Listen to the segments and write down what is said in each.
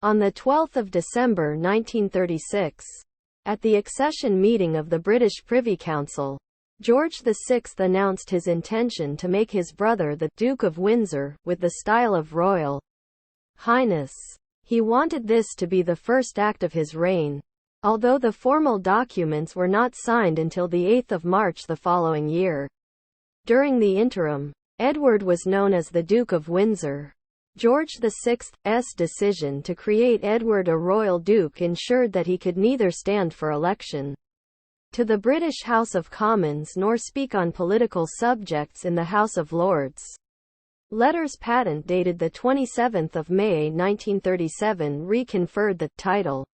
On 12 December 1936, at the accession meeting of the British Privy Council, George VI announced his intention to make his brother the Duke of Windsor, with the style of Royal Highness. He wanted this to be the first act of his reign, although the formal documents were not signed until the 8th of March the following year. During the interim, Edward was known as the Duke of Windsor. George VI's decision to create Edward a royal duke ensured that he could neither stand for election to the British House of Commons nor speak on political subjects in the House of Lords. Letters patent dated 27 May 1937 reconferred the title,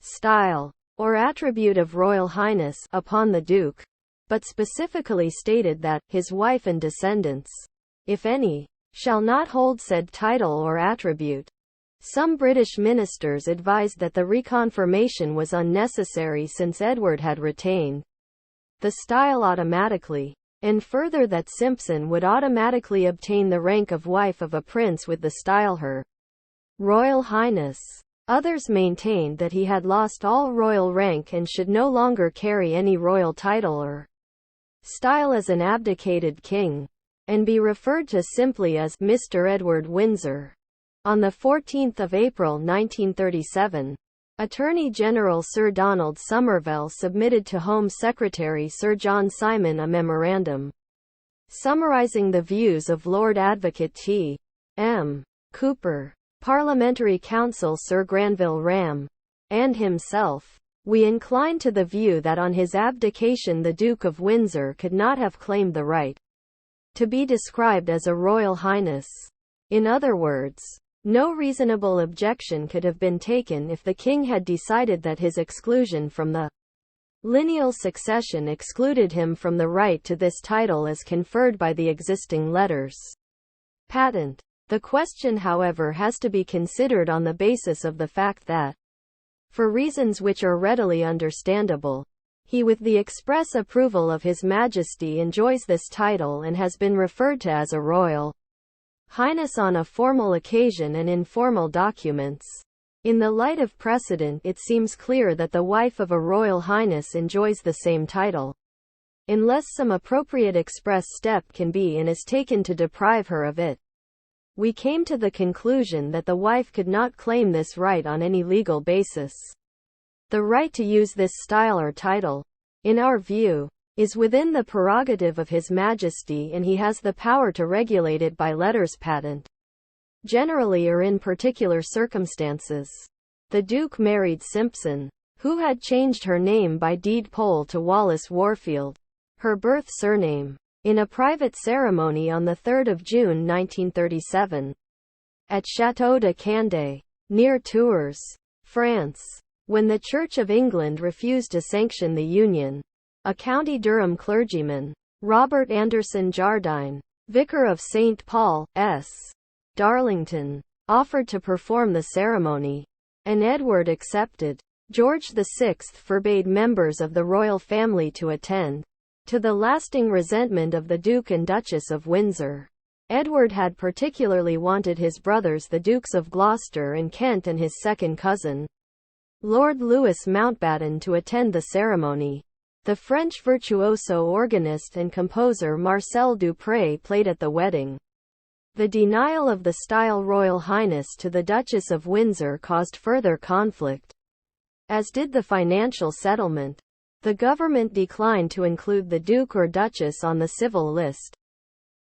style, or attribute of Royal Highness upon the Duke, but specifically stated that his wife and descendants, if any, shall not hold said title or attribute. Some British ministers advised that the reconfirmation was unnecessary since Edward had retained the style automatically, and further that Simpson would automatically obtain the rank of wife of a prince with the style Her Royal Highness. Others maintained that he had lost all royal rank and should no longer carry any royal title or style as an abdicated king, and be referred to simply as Mr. Edward Windsor. On 14 April 1937, Attorney General Sir Donald Somerville submitted to Home Secretary Sir John Simon a memorandum summarising the views of Lord Advocate T.M. Cooper, Parliamentary Counsel Sir Granville Ram, and himself. We incline to the view that on his abdication the Duke of Windsor could not have claimed the right to be described as a Royal Highness. In other words, no reasonable objection could have been taken if the king had decided that his exclusion from the lineal succession excluded him from the right to this title as conferred by the existing letters patent. The question, however, has to be considered on the basis of the fact that, for reasons which are readily understandable, he with the express approval of His Majesty enjoys this title and has been referred to as a Royal Highness on a formal occasion and in formal documents. In the light of precedent, it seems clear that the wife of a Royal Highness enjoys the same title, unless some appropriate express step can be and is taken to deprive her of it. We came to the conclusion that the wife could not claim this right on any legal basis. The right to use this style or title, in our view, is within the prerogative of His Majesty, and he has the power to regulate it by letters patent. Generally or in particular circumstances. The Duke married Simpson, who had changed her name by deed poll to Wallis Warfield, her birth surname, in a private ceremony on 3 June 1937. At Château de Candé, near Tours, France. When the Church of England refused to sanction the union, a County Durham clergyman, Robert Anderson Jardine, vicar of St. Paul, S. Darlington, offered to perform the ceremony, and Edward accepted. George VI forbade members of the royal family to attend, to the lasting resentment of the Duke and Duchess of Windsor. Edward had particularly wanted his brothers the Dukes of Gloucester and Kent and his second cousin, Lord Louis Mountbatten, to attend the ceremony. The French virtuoso organist and composer Marcel Dupré played at the wedding. The denial of the style Royal Highness to the Duchess of Windsor caused further conflict, as did the financial settlement. The government declined to include the Duke or Duchess on the civil list,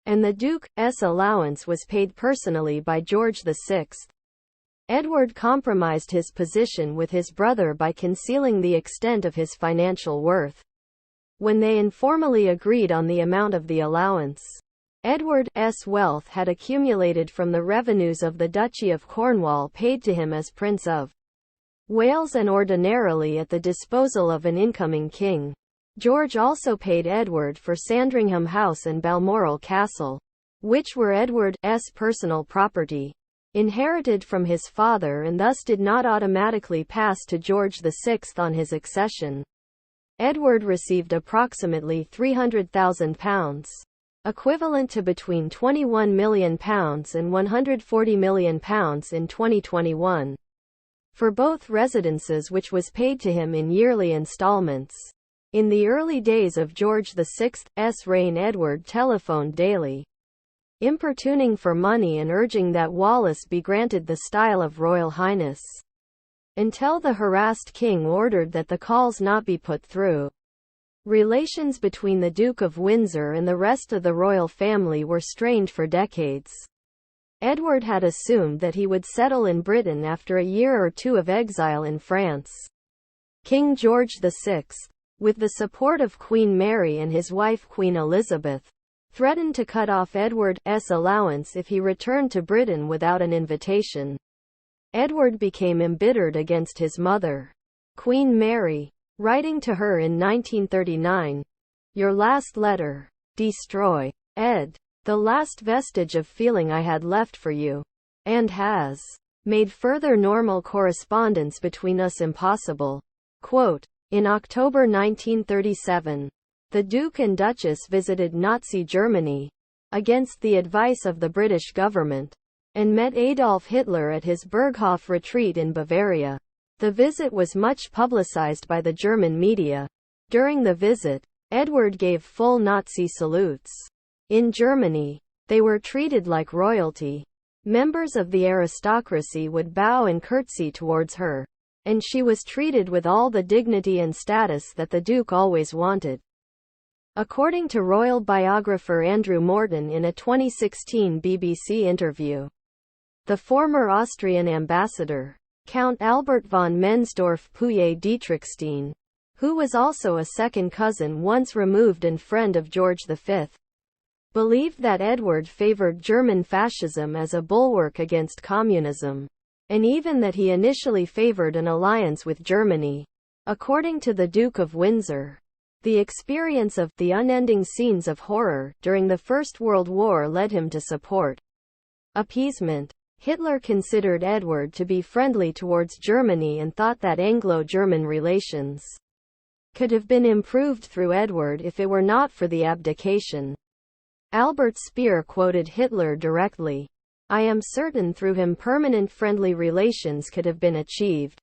and the Duke's allowance was paid personally by George VI. Edward compromised his position with his brother by concealing the extent of his financial worth. When they informally agreed on the amount of the allowance, Edward's wealth had accumulated from the revenues of the Duchy of Cornwall paid to him as Prince of Wales and ordinarily at the disposal of an incoming king. George also paid Edward for Sandringham House and Balmoral Castle, which were Edward's personal property, inherited from his father, and thus did not automatically pass to George VI on his accession. Edward received approximately £300,000, equivalent to between £21 million and £140 million in 2021. for both residences, which was paid to him in yearly installments. In the early days of George VI's reign, Edward telephoned daily, importuning for money and urging that Wallis be granted the style of Royal Highness, until the harassed king ordered that the calls not be put through. Relations between the Duke of Windsor and the rest of the royal family were strained for decades. Edward had assumed that he would settle in Britain after a year or two of exile in France. King George VI, with the support of Queen Mary and his wife Queen Elizabeth, threatened to cut off Edward's allowance if he returned to Britain without an invitation. Edward became embittered against his mother, Queen Mary, writing to her in 1939, "Your last letter, destroy, Ed, the last vestige of feeling I had left for you, and has made further normal correspondence between us impossible." Quote, in October 1937, the Duke and Duchess visited Nazi Germany, against the advice of the British government, and met Adolf Hitler at his Berghof retreat in Bavaria. The visit was much publicized by the German media. During the visit, Edward gave full Nazi salutes. In Germany, they were treated like royalty. Members of the aristocracy would bow and curtsy towards her, and she was treated with all the dignity and status that the Duke always wanted. According to royal biographer Andrew Morton in a 2016 BBC interview, the former Austrian ambassador, Count Albert von Mensdorff-Pouillet-Dietrichstein, who was also a second cousin once removed and friend of George V, believed that Edward favored German fascism as a bulwark against communism, and even that he initially favored an alliance with Germany. According to the Duke of Windsor, the experience of the unending scenes of horror during the First World War led him to support appeasement. Hitler considered Edward to be friendly towards Germany and thought that Anglo-German relations could have been improved through Edward if it were not for the abdication. Albert Speer quoted Hitler directly, "I am certain through him permanent friendly relations could have been achieved.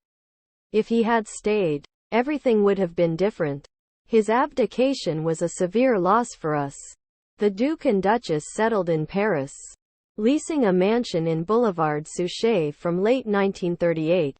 If he had stayed, everything would have been different. His abdication was a severe loss for us." The Duke and Duchess settled in Paris, leasing a mansion in Boulevard Suchet from late 1938.